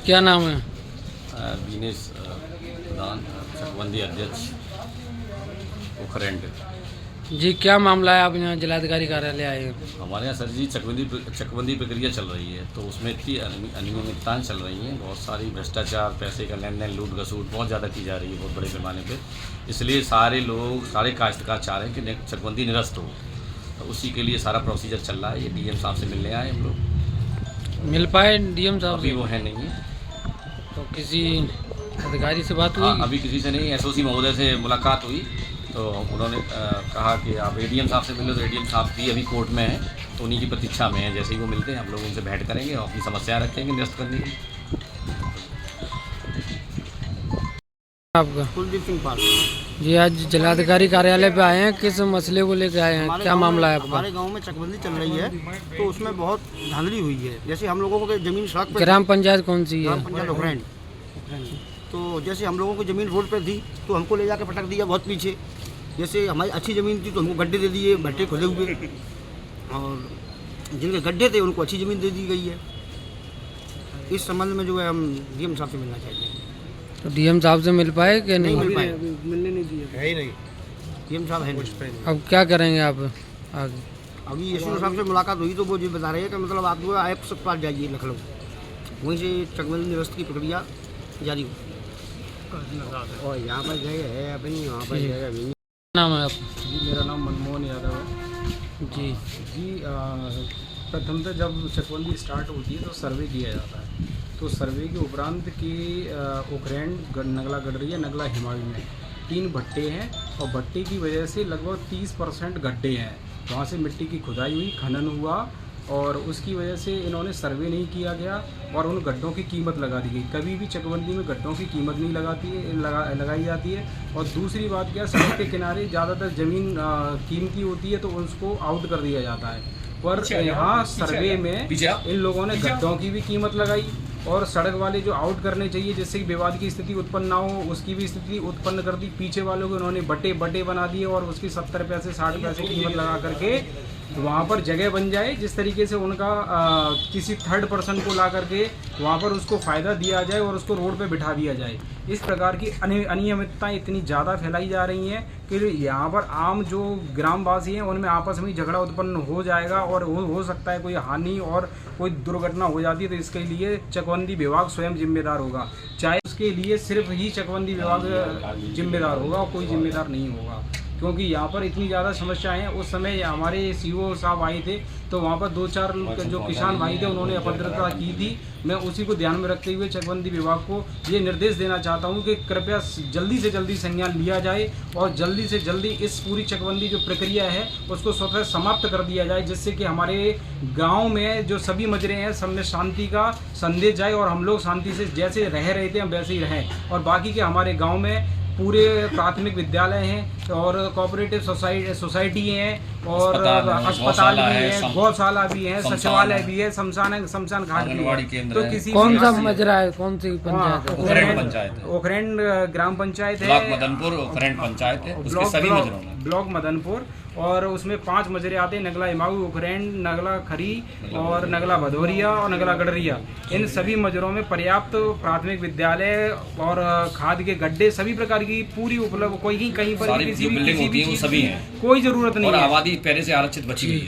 क्या नाम है? दिनेश प्रधान, चकबंदी अध्यक्ष उखरेंड। जी, क्या मामला है? आप यहाँ जिलाधिकारी कार्यालय आए हैं। हमारे यहाँ सर जी चकबंदी प्रक्रिया चल रही है, तो उसमें इतनी अनियमितताएँ चल रही हैं, बहुत सारी भ्रष्टाचार, पैसे का लेन देन, लूट घसूट बहुत ज़्यादा की जा रही है, बहुत बड़े पैमाने पे। इसलिए सारे काश्तकार चाह रहे हैं कि चकबंदी निरस्त हो, तो उसी के लिए सारा प्रोसीजर चल रहा है। ये डीएम साहब से मिलने आए हम लोग। मिल पाए डीएम साहब अभी से? वो है नहीं है। तो किसी अधिकारी से बात हुई? अभी किसी से नहीं, एसओसी महोदय से मुलाकात हुई, तो उन्होंने कहा कि आप एडीएम साहब से मिलो। तो एडीएम साहब भी अभी कोर्ट में हैं, तो उन्हीं की प्रतीक्षा में है। जैसे ही वो मिलते हैं हम लोग उनसे भेंट करेंगे और अपनी समस्या रखेंगे निरस्त करने की। आपका? कुलदीप सिंह पाल। जी, आज जिलाधिकारी कार्यालय पे आए हैं, किस मसले को लेकर आए हैं? क्या मामला है आपका? हमारे गांव में चकबंदी चल रही है, तो उसमें बहुत धांधली हुई है। जैसे हम लोगों को जमीन सड़क पर, ग्राम पंचायत कौन सी है? ग्राम पंचायत उखरैंड। तो जैसे हम लोगों को जमीन रोड पर दी, तो हमको ले जाकर पटक दिया बहुत पीछे। जैसे हमारी अच्छी ज़मीन थी तो हमको गड्ढे दे दिए, भट्टे खुले हुए, और जिनके गड्ढे थे उनको अच्छी ज़मीन दे दी गई है। इस संबंध में जो है हम डीएम साहब से मिलना चाहते हैं। तो डीएम साहब से मिल पाए कि नहीं? मिल पाए, मिलने नहीं दिए, है ही नहीं। डीएम साहब है नहीं। अब क्या करेंगे आप आगे? अभी एसडीओ साहब से मुलाकात हुई तो वो ये बता रहे हैं कि मतलब आप जो है आयुक्त के पास जाइए लखनऊ, वहीं से चकबंदी निरस्त की प्रक्रिया जारी हो। और यहाँ पर जगह है अपनी, यहाँ पर जगह भी नहीं। नाम है आप? जी, मेरा नाम मनमोहन यादव है। जी जी, प्रथमतः जब चकबंदी स्टार्ट होती है तो सर्वे किया जाता है। तो सर्वे के उपरांत की उखरैंड, नगला गडरिया, नगला हिमालय में 3 भट्टे हैं, और भट्टे की वजह से लगभग 30% गड्ढे हैं। वहाँ से मिट्टी की खुदाई हुई, खनन हुआ, और उसकी वजह से इन्होंने सर्वे नहीं किया गया और उन गड्ढों की कीमत लगा दी गई। कभी भी चकबंदी में गड्ढों की कीमत नहीं लगाई जाती है। और दूसरी बात क्या, सड़क के किनारे ज़्यादातर ज़मीन कीमती होती है, तो उसको आउट कर दिया जाता है। पर यहाँ सर्वे में इन लोगों ने गड्ढों की भी कीमत लगाई, और सड़क वाले जो आउट करने चाहिए जिससे कि विवाद की स्थिति उत्पन्न ना हो, उसकी भी स्थिति उत्पन्न कर दी। पीछे वालों को उन्होंने बटे बना दिए, और उसकी 70 पैसे 60 पैसे कीमत लगा करके वहाँ पर जगह बन जाए, जिस तरीके से उनका किसी थर्ड पर्सन को ला करके वहाँ पर उसको फ़ायदा दिया जाए और उसको रोड पे बिठा दिया जाए। इस प्रकार की अनियमितताएं इतनी ज़्यादा फैलाई जा रही हैं कि यहाँ पर आम जो ग्रामवासी हैं उनमें आपस में झगड़ा उत्पन्न हो जाएगा, और हो सकता है कोई हानि और कोई दुर्घटना हो जाती है। तो इसके लिए चकबंदी विभाग स्वयं जिम्मेदार होगा, चाहे उसके लिए सिर्फ ही चकबंदी विभाग जिम्मेदार होगा और कोई जिम्मेदार नहीं होगा, क्योंकि यहाँ पर इतनी ज़्यादा समस्याएं हैं। उस समय हमारे सीओ साहब आए थे, तो वहाँ पर 2-4 जो किसान भाई थे उन्होंने अभद्रता की थी। मैं उसी को ध्यान में रखते हुए चकबंदी विभाग को ये निर्देश देना चाहता हूँ कि कृपया जल्दी से जल्दी संज्ञान लिया जाए, और जल्दी से जल्दी इस पूरी चकबंदी जो प्रक्रिया है उसको स्वतः समाप्त कर दिया जाए, जिससे कि हमारे गाँव में जो सभी मजरे हैं सब में शांति का संदेश जाए, और हम लोग शांति से जैसे रह रहे थे हम वैसे ही रहें। और बाकी के हमारे गाँव में पूरे प्राथमिक विद्यालय हैं, और कोऑपरेटिव सोसाइटी हैं, और अस्पताल भी है, गौशाला भी है, सचिवालय भी है, शमशान घाट भी है। तो किसी कौन सा मजरा है, कौन सी पंचायत है? उखरैंड ग्राम पंचायत है, ब्लॉक मदनपुर उखरैंड पंचायत है, उसके सभी मजरों में ब्लॉक मदनपुर, और उसमें 5 मजरे आते हैं, नगला इमाऊ, उखरैंड, नगला खरी, और नगला भदौरिया, और नगला गडरिया। इन सभी मजरों में पर्याप्त प्राथमिक विद्यालय और खाद के गड्ढे, सभी प्रकार की पूरी उपलब्ध, कोई कहीं पर किसी भी चीज, सभी हैं, कोई जरूरत नहीं है। आबादी पहले से आरक्षित बची हुई है।